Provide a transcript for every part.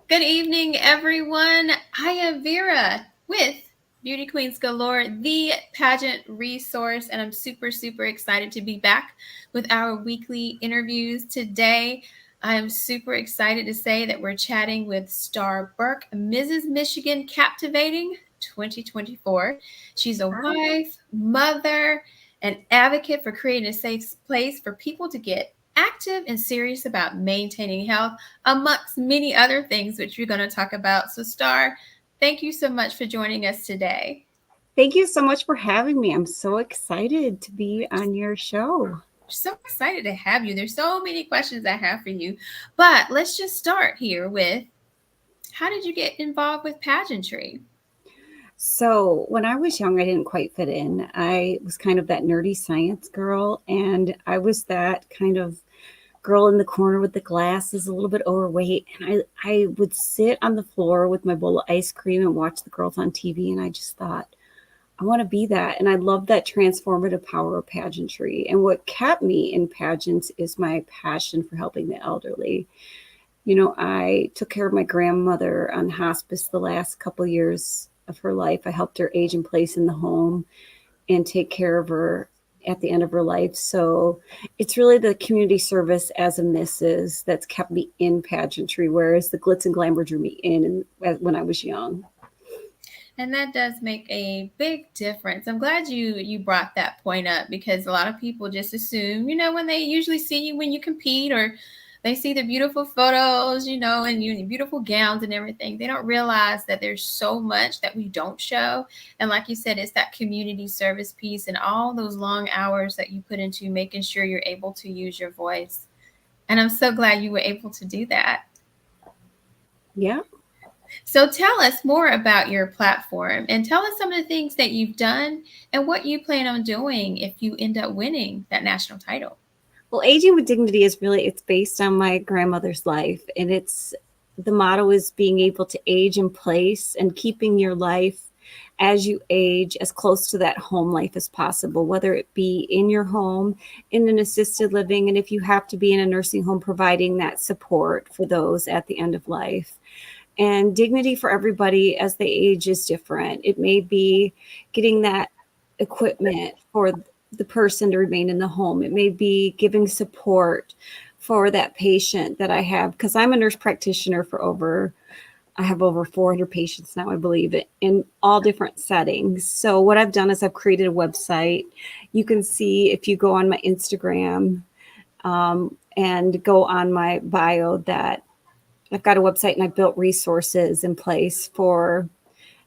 Good evening, everyone. I am Vera with Beauty Queens Galore, the pageant resource, and I'm super excited to be back with our weekly interviews today. I am super excited to say that we're chatting with Starr Burke, Mrs. Michigan Captivating 2024. She's a Hi. wife, mother, an advocate for creating a safe place for people to get active and serious about maintaining health amongst many other things which we're going to talk about. So, Starr, thank you so much for joining us today. Thank you so much for having me. I'm so excited to be on your show. So excited to have you. There's so many questions I have for you, but let's just start here with how did you get involved with pageantry? So, when I was young, I didn't quite fit in. I was kind of that nerdy science girl, and I was that kind of girl in the corner with the glasses, a little bit overweight. And I would sit on the floor with my bowl of ice cream and watch the girls on TV. And I just thought, I want to be that. And I love that transformative power of pageantry. And what kept me in pageants is my passion for helping the elderly. I took care of my grandmother on hospice the last couple years of her life. I helped her age in place in the home and take care of her at the end of her life. So it's really the community service as a missus that's kept me in pageantry, whereas the glitz and glamour drew me in when I was young. And that does make a big difference. I'm glad you brought that point up because a lot of people just assume, when they usually see you when you compete or they see the beautiful photos, and you beautiful gowns and everything. They don't realize that there's so much that we don't show. And like you said, it's that community service piece and all those long hours that you put into making sure you're able to use your voice. And I'm so glad you were able to do that. Yeah. So tell us more about your platform and tell us some of the things that you've done and what you plan on doing if you end up winning that national title. Well, aging with dignity is really it's based on my grandmother's life, and it's the motto is being able to age in place and keeping your life as you age as close to that home life as possible, whether it be in your home, in an assisted living, and if you have to be in a nursing home, providing that support for those at the end of life. And dignity for everybody as they age is different. It may be getting that equipment for the person to remain in the home. It may be giving support for that patient that I have, because I'm a nurse practitioner I have over 400 patients now, I believe, in all different settings. So what I've done is I've created a website. You can see if you go on my Instagram and go on my bio that I've got a website and I've built resources in place for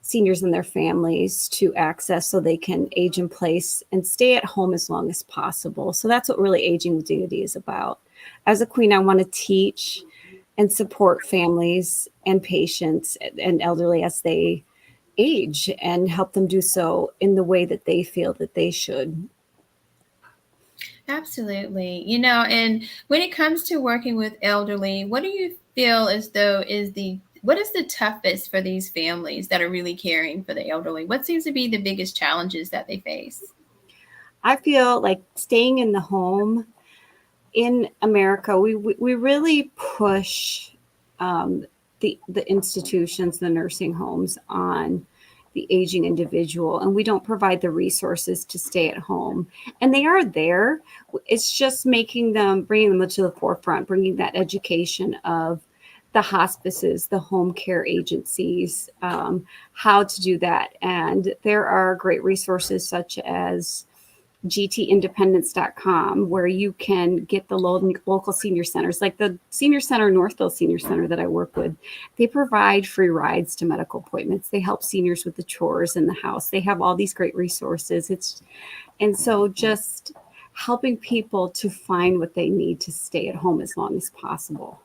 seniors and their families to access so they can age in place and stay at home as long as possible. So that's what really Aging with Dignity is about. As a queen, I want to teach and support families and patients and elderly as they age and help them do so in the way that they feel that they should. Absolutely. And when it comes to working with elderly, what do you feel as though is the what is the toughest for these families that are really caring for the elderly? What seems to be the biggest challenges that they face? I feel like staying in the home in America, we really push the institutions, the nursing homes on the aging individual, and we don't provide the resources to stay at home. And they are there. It's just bringing them to the forefront, bringing that education of the hospices, the home care agencies, how to do that. And there are great resources such as gtindependence.com, where you can get the local senior centers, like the Senior Center, Northville Senior Center that I work with. They provide free rides to medical appointments. They help seniors with the chores in the house. They have all these great resources. And so just helping people to find what they need to stay at home as long as possible.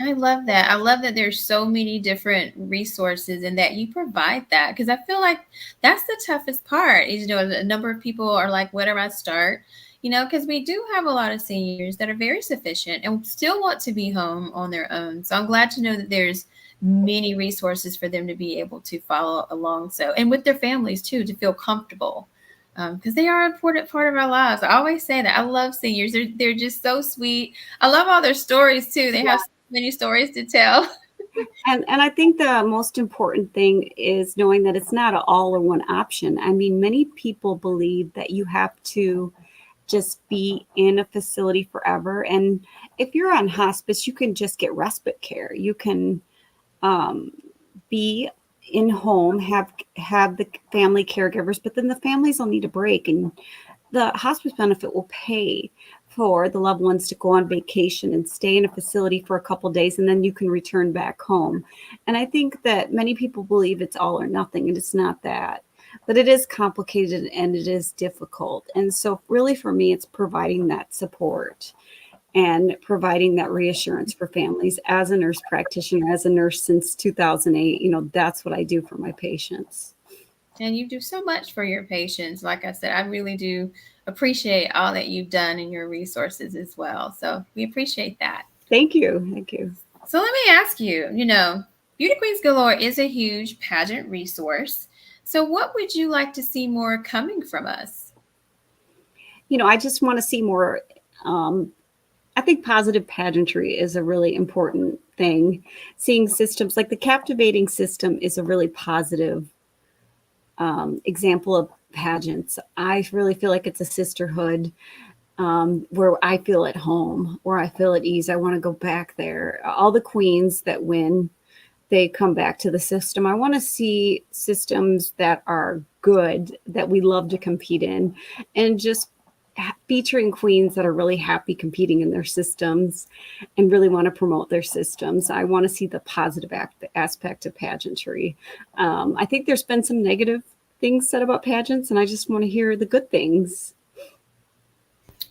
I love that. I love that there's so many different resources and that you provide that because I feel like that's the toughest part. Is a number of people are like, where do I start? Because we do have a lot of seniors that are very sufficient and still want to be home on their own. So I'm glad to know that there's many resources for them to be able to follow along. So, and with their families too, to feel comfortable. Because they are an important part of our lives. I always say that I love seniors. They're just so sweet. I love all their stories too. They have so many stories to tell. And I think the most important thing is knowing that it's not an all or one option. I mean, many people believe that you have to just be in a facility forever. And if you're on hospice, you can just get respite care. You can um, be in home, have the family caregivers, but then the families will need a break, and the hospice benefit will pay for the loved ones to go on vacation and stay in a facility for a couple days, and then you can return back home. And I think that many people believe it's all or nothing, and it's not that. But it is complicated and it is difficult. And so, really, for me, it's providing that support and providing that reassurance for families as a nurse practitioner, as a nurse since 2008. That's what I do for my patients. And you do so much for your patients. Like I said, I really do appreciate all that you've done and your resources as well. So we appreciate that. Thank you. Thank you. So let me ask you, Beauty Queens Galore is a huge pageant resource. So what would you like to see more coming from us? I just want to see more. I think positive pageantry is a really important thing. Seeing systems like the captivating system is a really positive example of pageants. I really feel like it's a sisterhood where I feel at home, where I feel at ease. I want to go back there. All the queens that win, they come back to the system. I want to see systems that are good, that we love to compete in, and just featuring queens that are really happy competing in their systems and really want to promote their systems. I want to see the positive aspect of pageantry. I think there's been some negative things said about pageants, and I just want to hear the good things.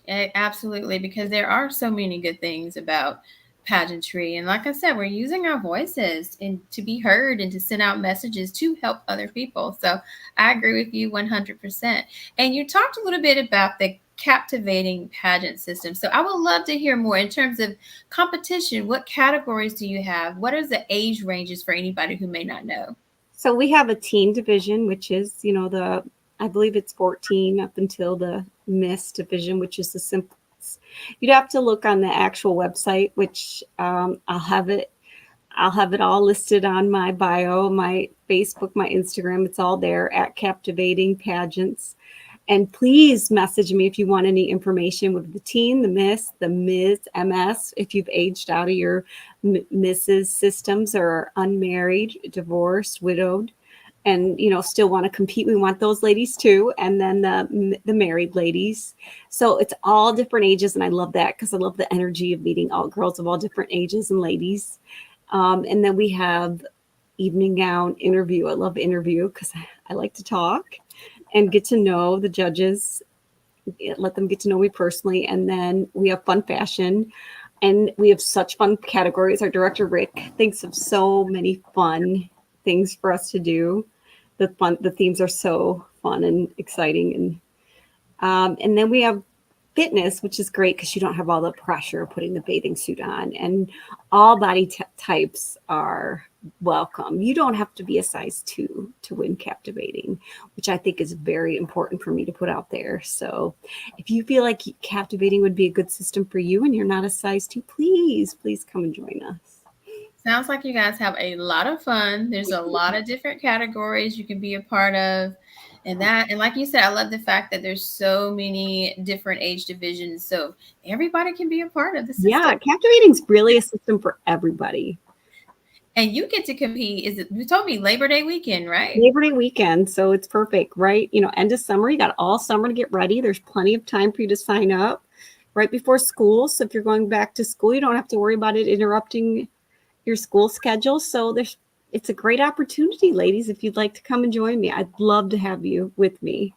Absolutely, because there are so many good things about pageantry. And like I said, we're using our voices and to be heard and to send out messages to help other people. So I agree with you 100%. And you talked a little bit about the captivating pageant system. So I would love to hear more in terms of competition. What categories do you have? What are the age ranges for anybody who may not know? So we have a teen division, which is, I believe it's 14 up until the Miss division, which is the simplest. You'd have to look on the actual website, which I'll have it. I'll have it all listed on my bio, my Facebook, my Instagram. It's all there at Captivating Pageants. And please message me if you want any information with the teen, the Miss, the Ms., MS, if you've aged out of your Mrs. systems or are unmarried, divorced, widowed, and still want to compete. We want those ladies too. And then the married ladies. So it's all different ages. And I love that because I love the energy of meeting all girls of all different ages and ladies. And then we have evening gown interview. I love interview because I like to talk and get to know the judges, let them get to know me personally. And then we have fun fashion, and we have such fun categories. Our director, Rick, thinks of so many fun things for us to do. The themes are so fun and exciting. And then we have fitness, which is great because you don't have all the pressure of putting the bathing suit on, and all body types are welcome. You don't have to be a size 2 to win captivating, which I think is very important for me to put out there. So if you feel like captivating would be a good system for you and you're not a size 2, please come and join us. Sounds like you guys have a lot of fun. There's a lot of different categories you can be a part of. And like you said, I love the fact that there's so many different age divisions. So everybody can be a part of the system. Yeah, captivating is really a system for everybody. And you get to compete. You told me Labor Day weekend, right? Labor Day weekend. So it's perfect, right? End of summer, you got all summer to get ready. There's plenty of time for you to sign up right before school. So if you're going back to school, you don't have to worry about it interrupting your school schedule. So it's a great opportunity, ladies. If you'd like to come and join me, I'd love to have you with me.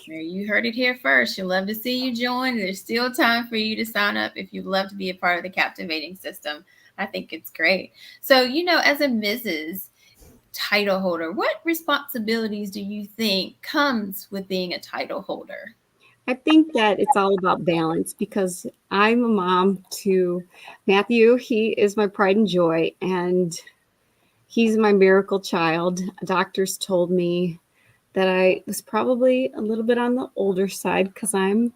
You heard it here first. You'd love to see you join. There's still time for you to sign up if you'd love to be a part of the captivating system. I think it's great. So, as a Mrs. title holder, what responsibilities do you think comes with being a title holder? I think that it's all about balance because I'm a mom to Matthew. He is my pride and joy, and he's my miracle child. Doctors told me that I was probably a little bit on the older side because I'm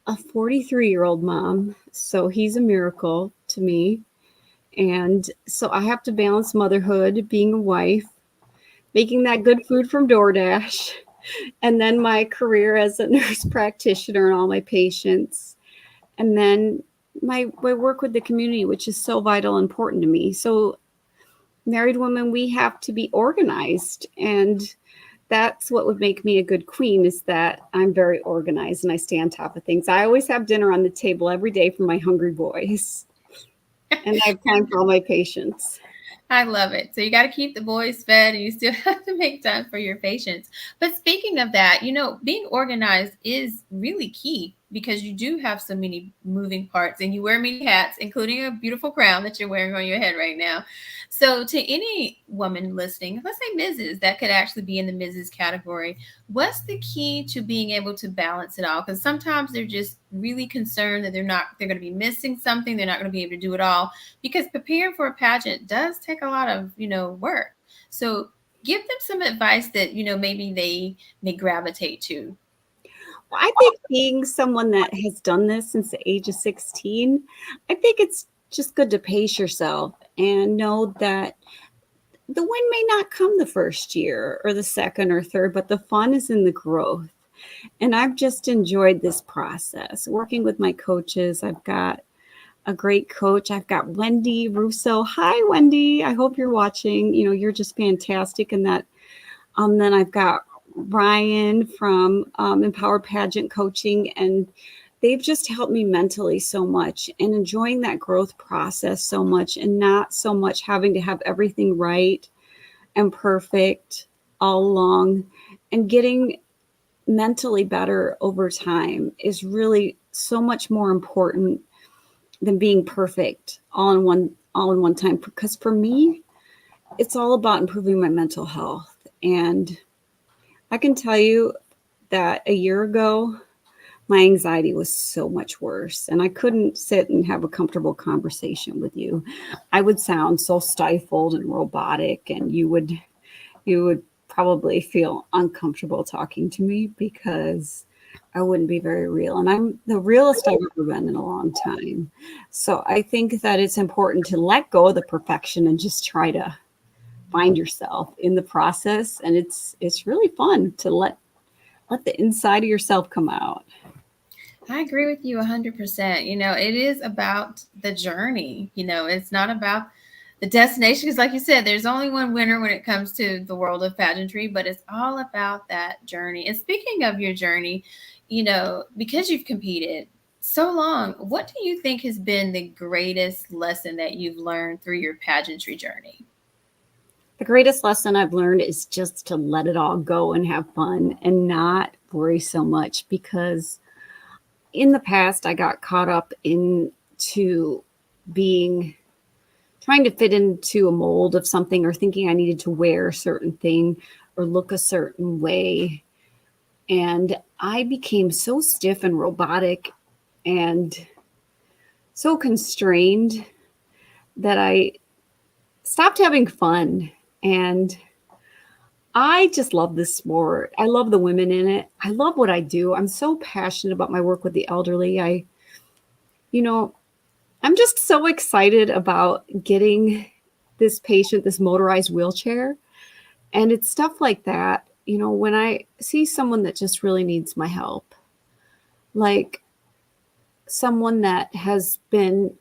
a 43-year-old mom. So he's a miracle to me. And so I have to balance motherhood, being a wife, making that good food from DoorDash, and then my career as a nurse practitioner and all my patients. And then my work with the community, which is so vital and important to me. So married women, we have to be organized. And that's what would make me a good queen, is that I'm very organized and I stay on top of things. I always have dinner on the table every day for my hungry boys, and I have time for all my patients. I love it. So you got to keep the boys fed and you still have to make time for your patients. But speaking of that, being organized is really key because you do have so many moving parts and you wear many hats, including a beautiful crown that you're wearing on your head right now. So, to any woman listening, let's say Mrs., that could actually be in the Mrs. category, what's the key to being able to balance it all? Because sometimes they're just really concerned that they're going to be missing something, they're not going to be able to do it all because preparing for a pageant does take a lot of work. So give them some advice that maybe they may gravitate to. Well, I think being someone that has done this since the age of 16, I think it's just good to pace yourself and know that the win may not come the first year or the second or third, but the fun is in the growth. And I've just enjoyed this process working with my coaches. I've got a great coach. I've got Wendy Russo. Hi, Wendy. I hope you're watching. You're just fantastic in that. Then I've got Ryan from Empowered Pageant Coaching, and they've just helped me mentally so much and enjoying that growth process so much, and not so much having to have everything right and perfect all along, and getting mentally better over time is really so much more important than being perfect all in one time, because for me it's all about improving my mental health. And I can tell you that a year ago my anxiety was so much worse and I couldn't sit and have a comfortable conversation with you. I would sound so stifled and robotic, and you would probably feel uncomfortable talking to me because I wouldn't be very real. And I'm the realest I've ever been in a long time. So I think that it's important to let go of the perfection and just try to find yourself in the process. And it's really fun to let the inside of yourself come out. I agree with you 100%. It is about the journey. It's not about the destination because, like you said, there's only one winner when it comes to the world of pageantry, but it's all about that journey. And speaking of your journey, because you've competed so long, what do you think has been the greatest lesson that you've learned through your pageantry journey? The greatest lesson I've learned is just to let it all go and have fun and not worry so much, because in the past I got caught up into being trying to fit into a mold of something, or thinking I needed to wear a certain thing or look a certain way. And I became so stiff and robotic and so constrained that I stopped having fun. And I just love this sport. I love the women in it. I love what I do. I'm so passionate about my work with the elderly. You know, I'm just so excited about getting this patient this motorized wheelchair. And it's stuff like that. When I see someone that just really needs my help, like someone that has been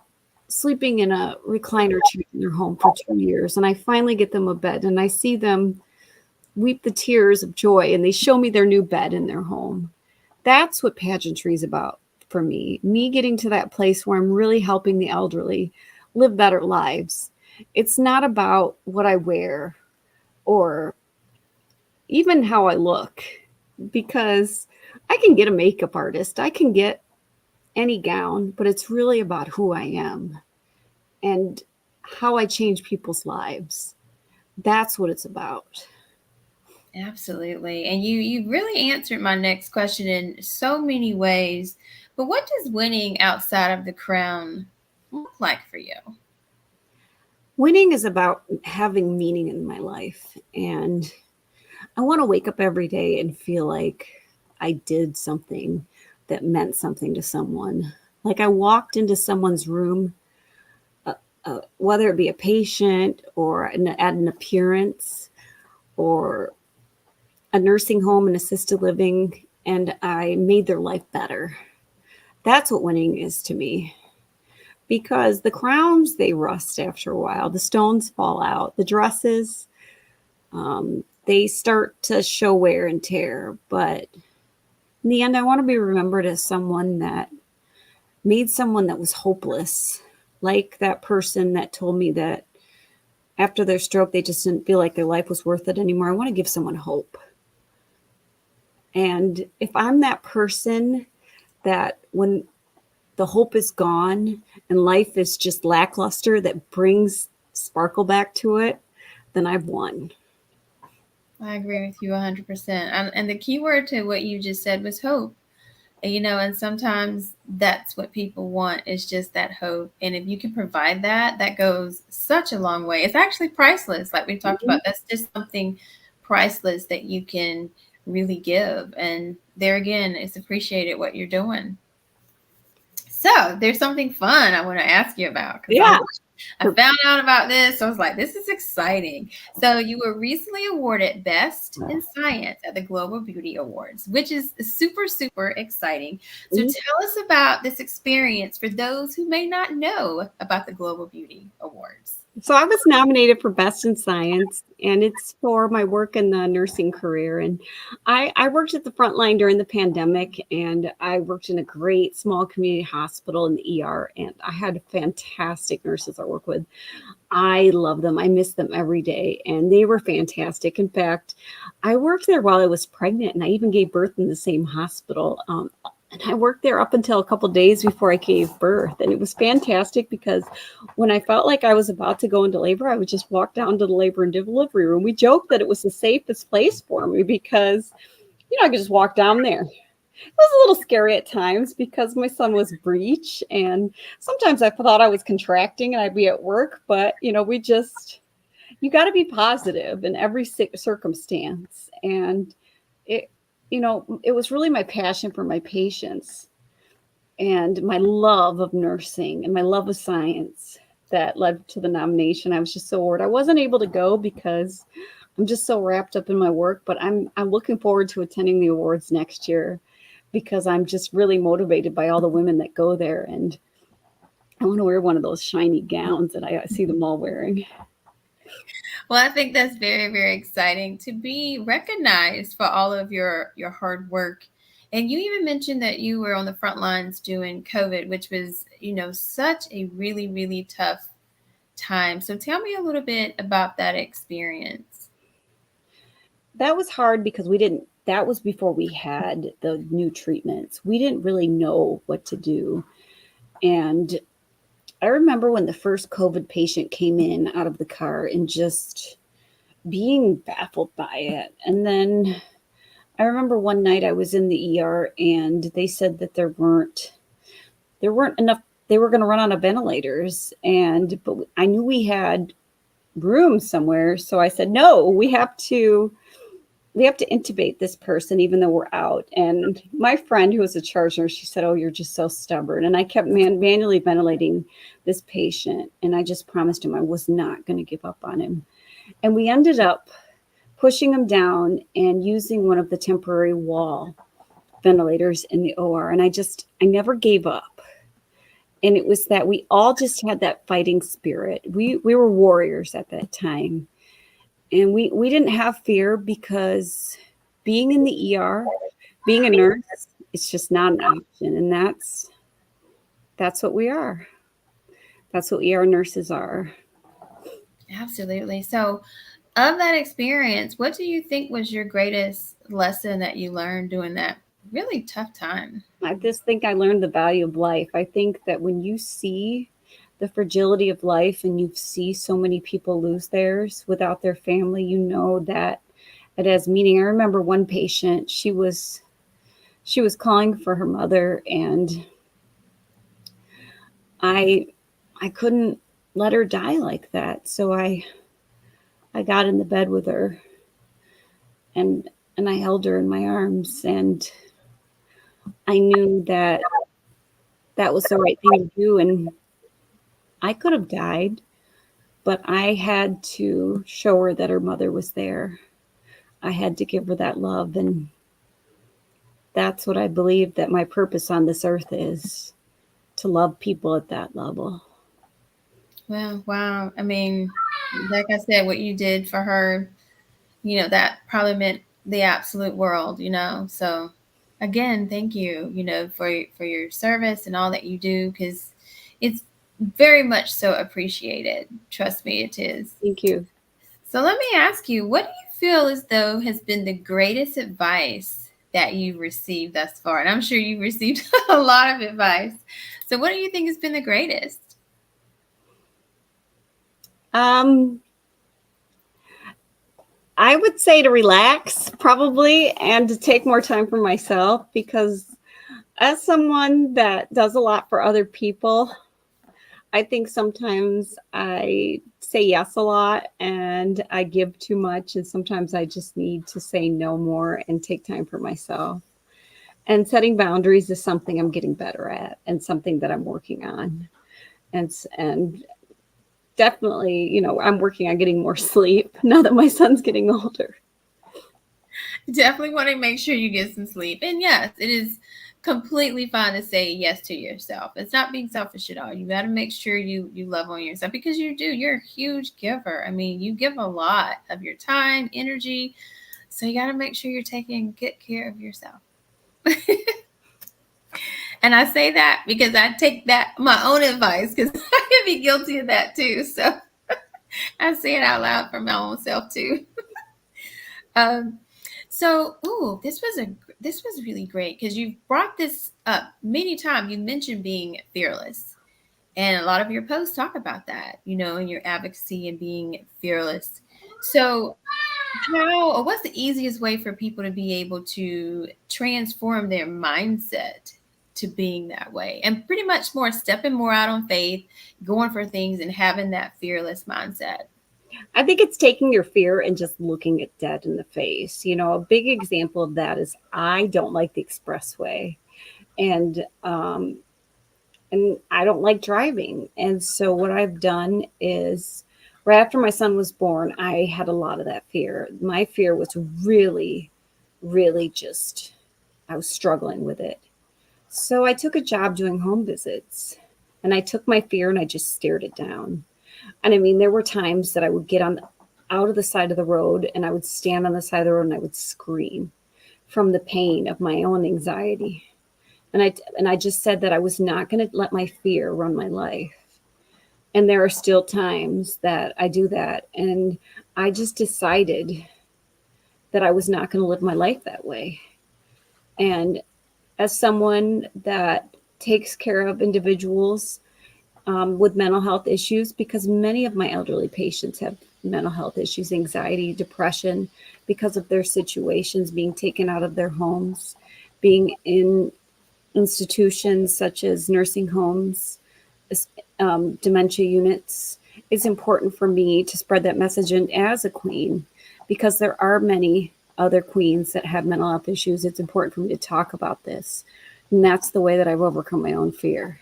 sleeping in a recliner chair in their home for 2 years, and I finally get them a bed, and I see them weep the tears of joy, and they show me their new bed in their home. That's what pageantry is about for me getting to that place where I'm really helping the elderly live better lives. It's not about what I wear or even how I look, because I can get a makeup artist, I can get any gown, but it's really about who I am and how I change people's lives. That's what it's about. Absolutely. And you really answered my next question in so many ways. But what does winning outside of the crown look like for you? Winning is about having meaning in my life. And I want to wake up every day and feel like I did something that meant something to someone. Like I walked into someone's room whether it be a patient or at an appearance or a nursing home and assisted living, and I made their life better. That's what winning is to me. Because the crowns, they rust after a while. The stones fall out. The dresses, they start to show wear and tear. But in the end, I want to be remembered as someone that made someone that was hopeless, like that person that told me that after their stroke, they just didn't feel like their life was worth it anymore. I want to give someone hope. And if I'm that person that when the hope is gone and life is just lackluster, that brings sparkle back to it, then I've won. I agree with you 100%. And the key word to what you just said was hope. And sometimes that's what people want is just that hope. And if you can provide that, that goes such a long way. It's actually priceless. Like we talked Mhm. about, that's just something priceless that you can really give. And there again, it's appreciated what you're doing. So there's something fun I want to ask you about because Yeah. I found out about this. So I was like, this is exciting. So you were recently awarded Best in Science at the Global Beauty Awards, which is super, super exciting. So Mhm. tell us about this experience for those who may not know about the Global Beauty Awards. So I was nominated for Best in Science, and it's for my work in the nursing career. And I worked at the front line during the pandemic, and I worked in a great small community hospital in the ER, and I had fantastic nurses I work with. I love them. I miss them every day, and they were fantastic. In fact, I worked there while I was pregnant, and I even gave birth in the same hospital. And I worked there up until a couple days before I gave birth, and it was fantastic because when I felt like I was about to go into labor, I would just walk down to the labor and delivery room. We joked that it was the safest place for me because, I could just walk down there. It was a little scary at times because my son was breech, and sometimes I thought I was contracting and I'd be at work, but you got to be positive in every circumstance. And it, it was really my passion for my patients and my love of nursing and my love of science that led to the nomination. I was just so honored. I wasn't able to go because I'm just so wrapped up in my work, but I'm looking forward to attending the awards next year because I'm just really motivated by all the women that go there, and I want to wear one of those shiny gowns that I see them all wearing. Well, I think that's very, very exciting to be recognized for all of your hard work. And you even mentioned that you were on the front lines during COVID, which was, such a really, really tough time. So tell me a little bit about that experience. That was hard because that was before we had the new treatments. We didn't really know what to do. And I remember when the first COVID patient came in out of the car and just being baffled by it. And then I remember one night I was in the ER and they said that there weren't enough, they were going to run out of ventilators, and but I knew we had room somewhere, so I said, "No, we have to intubate this person even though we're out." And my friend who was a charge nurse, she said, "Oh, you're just so stubborn." And I kept manually ventilating this patient, and I just promised him I was not going to give up on him. And we ended up pushing him down and using one of the temporary wall ventilators in the OR. And I never gave up. And it was that we all just had that fighting spirit. We were warriors at that time. And we didn't have fear because being in the ER, being a nurse, it's just not an option. And that's what we are. That's what ER nurses are. Absolutely. So, of that experience, what do you think was your greatest lesson that you learned during that really tough time? I just think I learned the value of life. I think that when you see the fragility of life and you see so many people lose theirs without their family, you know that it has meaning. I remember one patient, she was calling for her mother, and I I couldn't let her die like that. So I got in the bed with her, and I held her in my arms, and I knew that that was the right thing to do. And I could have died, but I had to show her that her mother was there. I had to give her that love. And that's what I believe that my purpose on this earth is, to love people at that level. Well, wow. I mean, like I said, what you did for her, that probably meant the absolute world, So again, thank you, for your service and all that you do, because it's very much so appreciated. Trust me, it is. Thank you. So let me ask you, what do you feel as though has been the greatest advice that you've received thus far? And I'm sure you've received a lot of advice. So what do you think has been the greatest? Um, I would say to relax, probably, and to take more time for myself, because as someone that does a lot for other people, I think sometimes I say yes a lot and I give too much. And sometimes I just need to say no more and take time for myself. And setting boundaries is something I'm getting better at, and something that I'm working on. And definitely, I'm working on getting more sleep now that my son's getting older. Definitely want to make sure you get some sleep. And yes, it is completely fine to say yes to yourself. It's not being selfish at all. You got to make sure you love on yourself, because you do. You're a huge giver. I mean, you give a lot of your time, energy. So you got to make sure you're taking good care of yourself. And I say that because I take that my own advice, because I can be guilty of that too. So I say it out loud for my own self too. Um, so, ooh, this was really great, because you've brought this up many times. You mentioned being fearless, and a lot of your posts talk about that, and your advocacy and being fearless. So, how or what's the easiest way for people to be able to transform their mindset to being that way, and pretty much more stepping more out on faith, going for things, and having that fearless mindset? I think it's taking your fear and just looking it dead in the face. A big example of that is I don't like the expressway, and and I don't like driving. And so what I've done is, right after my son was born, I had a lot of that fear. My fear was really, really just, I was struggling with it. So I took a job doing home visits, and I took my fear and I just stared it down. And I mean, there were times that I would get on out of the side of the road, and I would stand on the side of the road and I would scream from the pain of my own anxiety. And I just said that I was not going to let my fear run my life. And there are still times that I do that, and I just decided that I was not going to live my life that way. And as someone that takes care of individuals with mental health issues, because many of my elderly patients have mental health issues, anxiety, depression, because of their situations, being taken out of their homes, being in institutions such as nursing homes, dementia units. It's important for me to spread that message. And as a queen, because there are many other queens that have mental health issues, it's important for me to talk about this. And that's the way that I've overcome my own fear.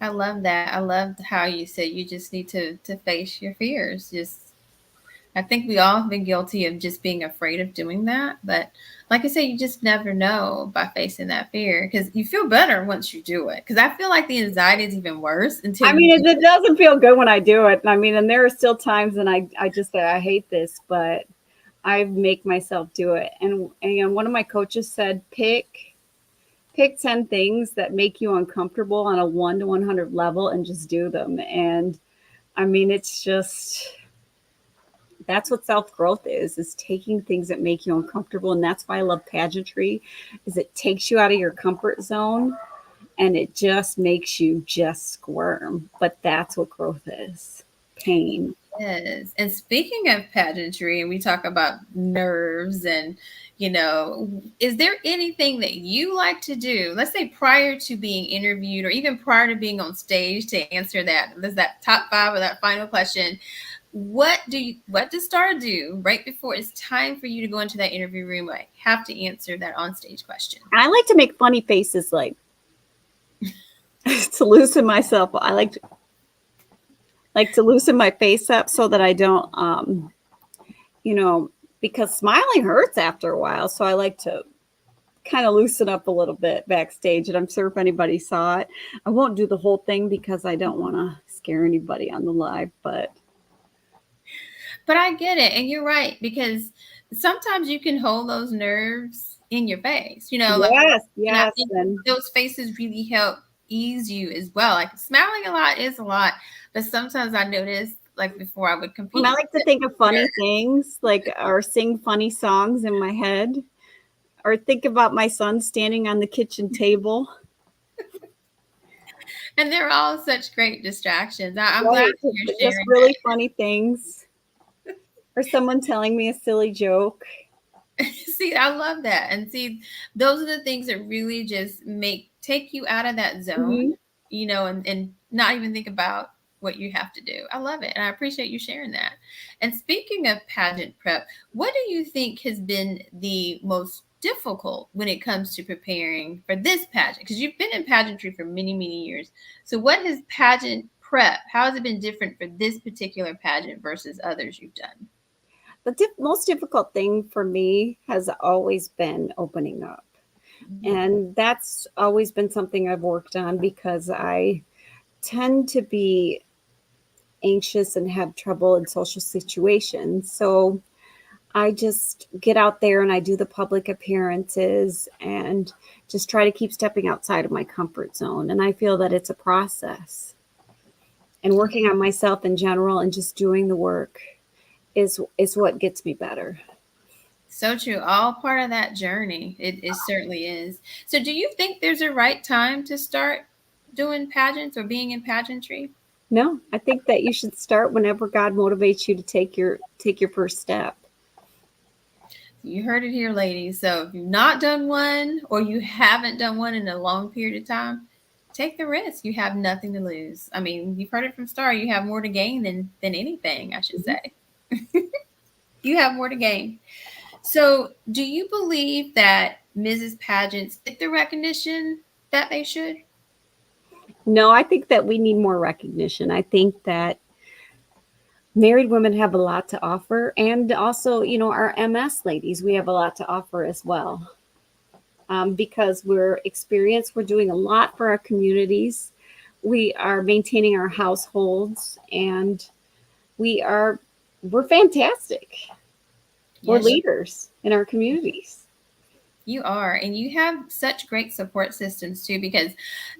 I love that. I love how you said you just need to face your fears. Just I think we all have been guilty of just being afraid of doing that, but like I said, you just never know by facing that fear, because you feel better once you do it. Because I feel like the anxiety is even worse until I you mean, do it it. doesn't feel good when I do it. I mean, and there are still times, and I just say, I hate this, but I make myself do it. And one of my coaches said, pick 10 things that make you uncomfortable on a 1 to 100 level and just do them. And I mean, it's just, that's what self-growth is taking things that make you uncomfortable. And that's why I love pageantry, is it takes you out of your comfort zone, and it just makes you just squirm. But that's what growth is, pain. Yes. And speaking of pageantry, and we talk about nerves and, is there anything that you like to do, let's say prior to being interviewed or even prior to being on stage, to answer that top five or that final question? What does Starr do right before it's time for you to go into that interview room? I have to answer that on stage question. I like to make funny faces, like to loosen myself. I like to like to loosen my face up so that I don't, you know, because smiling hurts after a while. So I like to kind of loosen up a little bit backstage. And I'm sure if anybody saw it, I won't do the whole thing because I don't want to scare anybody on the live. But But I get it. And you're right, because sometimes you can hold those nerves in your face, like, yes, and I yes. think And those faces really help ease you as well. Like smiling a lot is a lot, but sometimes I notice, like before I would when I compete, like to think of funny things, like, or sing funny songs in my head, or think about my son standing on the kitchen table. and they're all such great distractions. I'm glad Right. that you're Just sharing really funny things. Or someone telling me a silly joke. that. See, I love that. And see, those are the things that really just take you out of that zone, Mhm. and not even think about what you have to do. I love it. And I appreciate you sharing that. And speaking of pageant prep, what do you think has been the most difficult when it comes to preparing for this pageant? Because you've been in pageantry for many, many years. So what has pageant prep, how has it been different for this particular pageant versus others you've done? The most difficult thing for me has always been opening up. Mhm. And that's always been something I've worked on because I tend to be anxious and have trouble in social situations. So I just get out there and I do the public appearances and just try to keep stepping outside of my comfort zone. And I feel that it's a process. And working on myself in general and just doing the work is what gets me better. So true. All part of that journey. It certainly is. So, do you think there's a right time to start doing pageants or being in pageantry? No, I think that you should start whenever God motivates you to take your first step. You heard it here, ladies. So, if you've not done one or you haven't done one in a long period of time, take the risk. You have nothing to lose. I mean, you've heard it from Starr. You have more to gain than anything, I should Mhm. say. You have more to gain. So, do you believe that Mrs. Pageants get the recognition that they should? No, I think that we need more recognition. I think that married women have a lot to offer, and also, our MS ladies, we have a lot to offer as well. Because we're experienced, we're doing a lot for our communities. We are maintaining our households, and we are we're fantastic. We're Yes, leaders in our communities. you are. And you have such great support systems too, because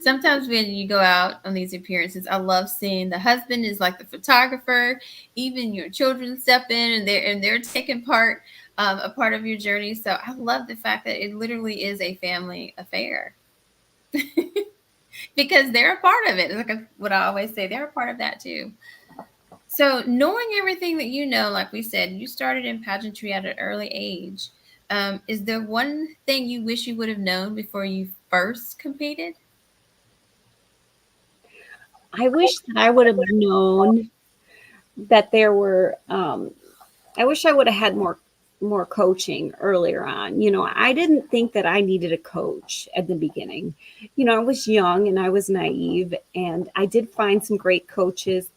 sometimes when you go out on these appearances, I love seeing the husband is like the photographer, even your children step in and they're taking a part of your journey. So I love the fact that it literally is a family affair because they're a part of it. Like what I always say, they're a part of that too. So, knowing everything that like we said, you started in pageantry at an early age. Is there one thing you wish you would have known before you first competed? I wish that I would have known that there were. I wish I would have had more coaching earlier on. I didn't think that I needed a coach at the beginning. I was young and I was naive, and I did find some great coaches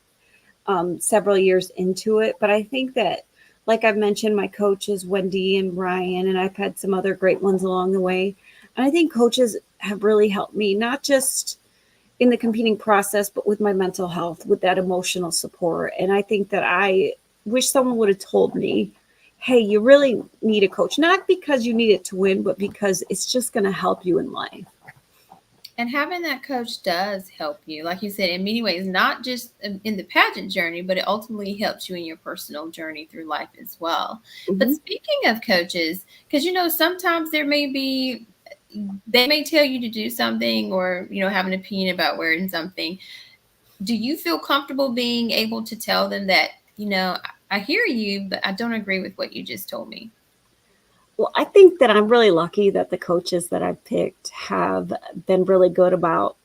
several years into it. But I think that, like I've mentioned, my coaches, Wendy and Ryan, and I've had some other great ones along the way. And I think coaches have really helped me, not just in the competing process, but with my mental health, with that emotional support. And I think that I wish someone would have told me, hey, you really need a coach, not because you need it to win, but because it's just going to help you in life. And having that coach does help you, like you said, in many ways, not just in the pageant journey, but it ultimately helps you in your personal journey through life as well. But Mm-hmm. speaking of coaches, because sometimes they may tell you to do something or have an opinion about wearing something. Do you feel comfortable being able to tell them that, I hear you, but I don't agree with what you just told me? Well, I think that I'm really lucky that the coaches that I've picked have been really good about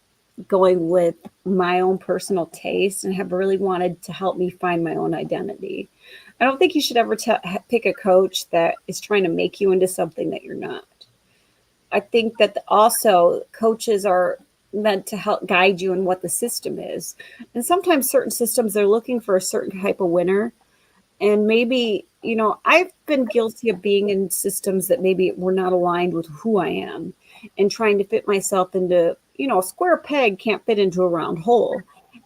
going with my own personal taste and have really wanted to help me find my own identity. I don't think you should ever pick a coach that is trying to make you into something that you're not. I think that also coaches are meant to help guide you in what the system is. And sometimes certain systems are looking for a certain type of winner. And maybe, I've been guilty of being in systems that maybe were not aligned with who I am and trying to fit myself into, a square peg can't fit into a round hole.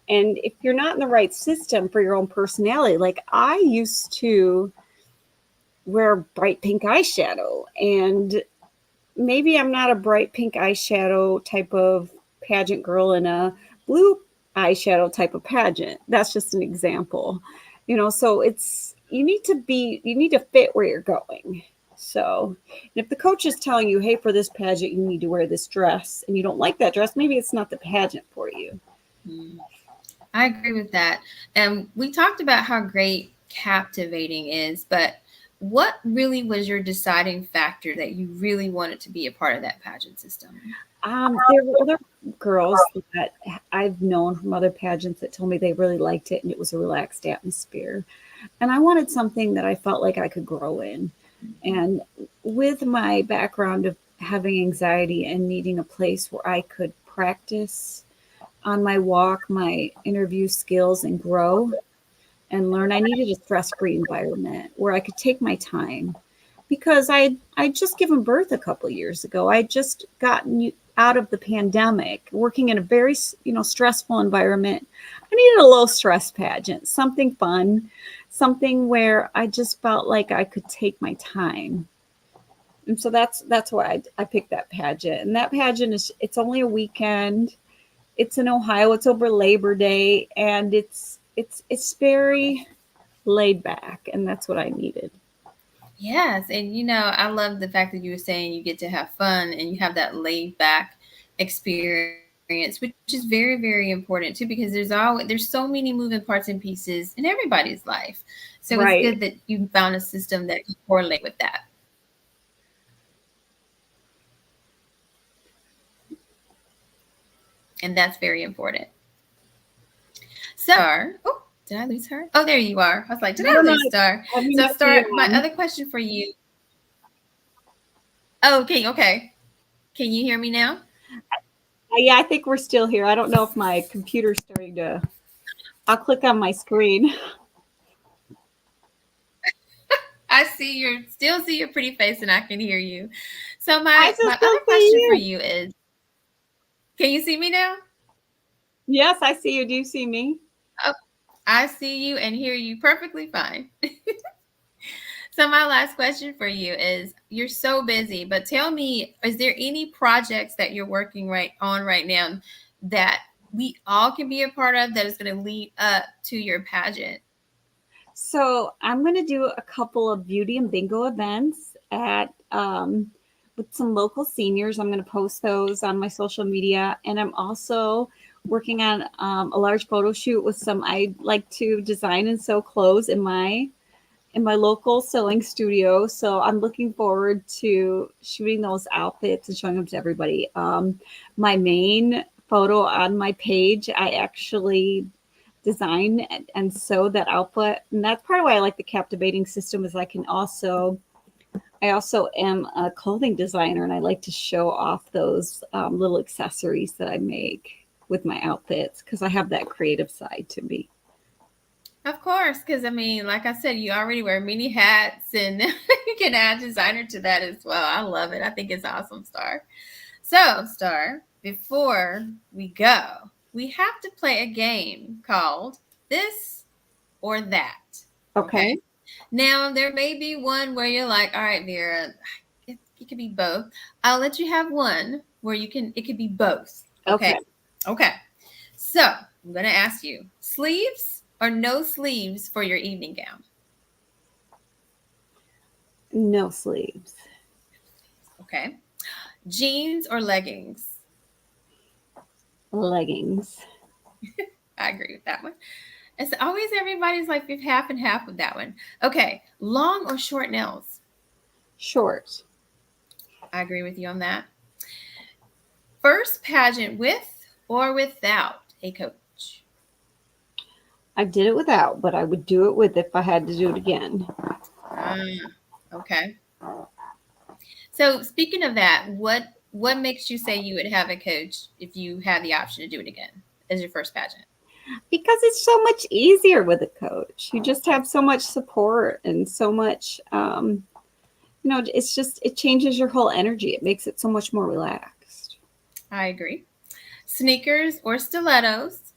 And if you're not in the right system for your own personality, like I used to wear bright pink eyeshadow, and maybe I'm not a bright pink eyeshadow type of pageant girl in a blue eyeshadow type of pageant. That's just an example. So you need to fit where you're going. So, and if the coach is telling you, hey, for this pageant, you need to wear this dress, and you don't like that dress, maybe it's not the pageant for you. Mm. I agree with that. And we talked about how great captivating is, but what really was your deciding factor that you really wanted to be a part of that pageant system? There were other girls that I've known from other pageants that told me they really liked it and it was a relaxed atmosphere. And I wanted something that I felt like I could grow in. And with my background of having anxiety and needing a place where I could practice on my walk, my interview skills, and grow and learn, I needed a stress free environment where I could take my time because I just given birth a couple years ago. I just gotten out of the pandemic, working in a very stressful environment. I needed a low stress pageant, something fun, something where I just felt like I could take my time. And so that's why I picked that pageant. And that pageant it's only a weekend. It's in Ohio. It's over Labor Day, and it's very laid back, and that's what I needed. Yes, and I love the fact that you were saying you get to have fun and you have that laid back experience, which is very, very important too, because there's so many moving parts and pieces in everybody's life. So it's good that Right. you found a system that can correlate with that. And that's very important. So, oh, did I lose her? Oh, there you are. I was like, did I I don't know. lose Star? Let me So, not see you Star, my on. other question for you. Oh, okay, okay. Can you hear me now? Yeah, I think we're still here. I don't know if my computer's starting to. I'll click on my screen. I still see your pretty face and I can hear you. So I my just other still see question for you. you is, can you see me now? Yes, I see you. Do you see me? Oh, I see you and hear you perfectly fine. So my last question for you is, you're so busy, but tell me, is there any projects that you're working right now that we all can be a part of that is going to lead up to your pageant? So I'm going to do a couple of beauty and bingo events at with some local seniors. I'm going to post those on my social media, and I'm also working on a large photo shoot with some. I like to design and sew clothes in my local sewing studio. So I'm looking forward to shooting those outfits and showing them to everybody. My main photo on my page, I actually design and sew that output. And that's part of why I like the captivating system is I also am a clothing designer and I like to show off those little accessories that I make with my outfits because I have that creative side to me. Of course, because I mean, like I said, you already wear many hats and you can add designer to that as well. I love it. I think it's awesome, Star. So, Star, before we go, we have to play a game called This or That. Okay. Okay. Now, there may be one where you're like, all right, Vera, it could be both. I'll let you have one where it could be both. Okay. Okay. Okay. So, I'm going to ask you, sleeves or no sleeves for your evening gown? No sleeves. Okay. Jeans or leggings? Leggings. I agree with that one. It's always everybody's like half and half with that one. Okay. Long or short nails? Short. I agree with you on that. First pageant with or without a coach? I did it without, but I would do it with if I had to do it again. Ah, okay. So speaking of that, what what makes you say you would have a coach if you had the option to do it again as your first pageant? Because it's so much easier with a coach. You just have so much support and so much, it's just, it changes your whole energy. It makes it so much more relaxed. I agree. Sneakers or stilettos?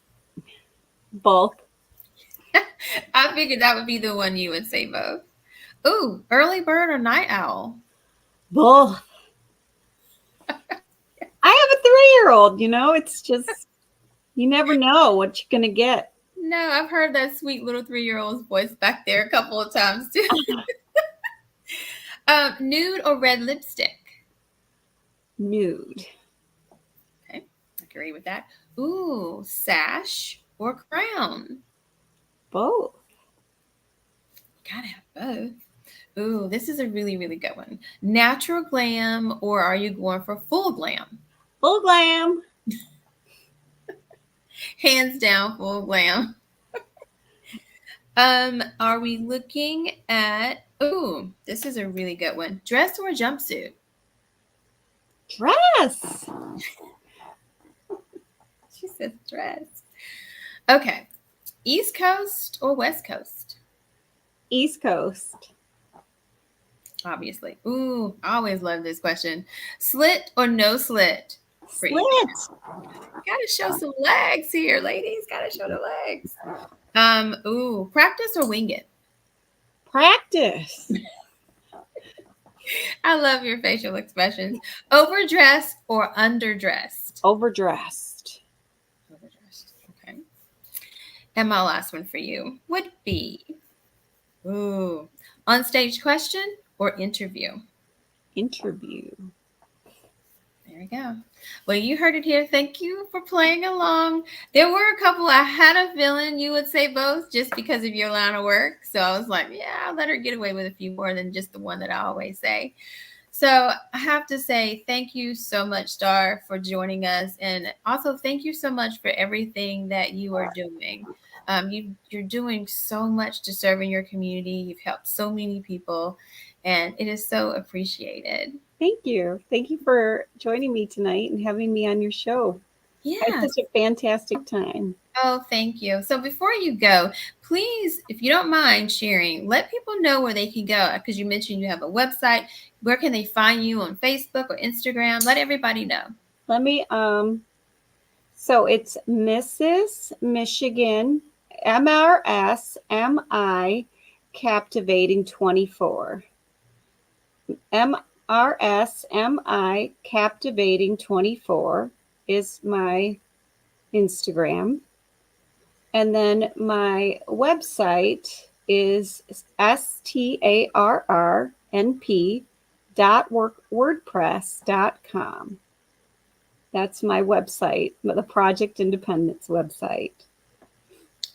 Both. I figured that would be the one you would say both. Ooh, early bird or night owl? Both. I have a 3-year-old, it's just, you never know what you're going to get. No, I've heard that sweet little 3-year-old's voice back there a couple of times too. Nude or red lipstick? Nude. Okay, I agree with that. Ooh, sash or crown? Both. Gotta have both. Ooh, this is a really, really good one. Natural glam or are you going for full glam? Full glam. Hands down, full glam. Are we looking at, ooh, this is a really good one. Dress or jumpsuit? Dress. She says dress. Okay. East Coast or West Coast? East Coast. Obviously. Ooh, I always love this question. Slit or no slit? Slit. Gotta show some legs here, ladies. Gotta show the legs. Ooh, practice or wing it? Practice. I love your facial expressions. Overdressed or underdressed? Overdressed. Overdressed. Okay. And my last one for you would be, ooh, on stage question or interview? Interview. There we go. Well, you heard it here. Thank you for playing along. There were a couple I had a feeling you would say both just because of your line of work. So I was like, yeah, I'll let her get away with a few more than just the one that I always say. So I have to say thank you so much, Starr, for joining us. And also thank you so much for everything that you are doing. You're doing so much to serve in your community. You've helped so many people, and it is so appreciated. Thank you. Thank you for joining me tonight and having me on your show. I Yeah. had such a fantastic time. Oh, thank you. So before you go, please, if you don't mind sharing, let people know where they can go because you mentioned you have a website. Where can they find you on Facebook or Instagram? Let everybody know. Let me so it's Mrs. Michigan MRSMI Captivating 24. MRSMI Captivating 24 is my Instagram. And then my website is starrnp.wordpress.com. That's my website, the Project Independence website.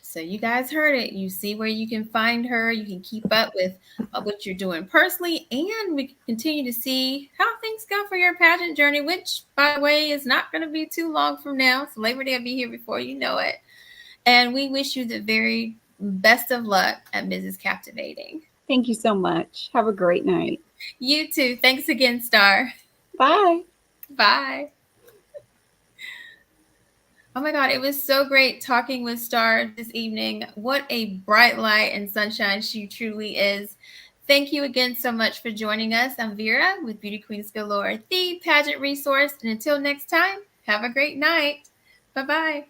So you guys heard it. You see where you can find her. You can keep up with what you're doing personally, and we can continue to see how things go for your pageant journey, which, by the way, is not going to be too long from now. So Labor Day will be here before you know it. And we wish you the very best of luck at Mrs. Captivating. Thank you so much. Have a great night. You too. Thanks again, Starr. Bye. Bye. Oh my God, it was so great talking with Starr this evening. What a bright light and sunshine she truly is. Thank you again so much for joining us. I'm Vera with Beauty Queens Galore, the pageant resource. And until next time, have a great night. Bye-bye.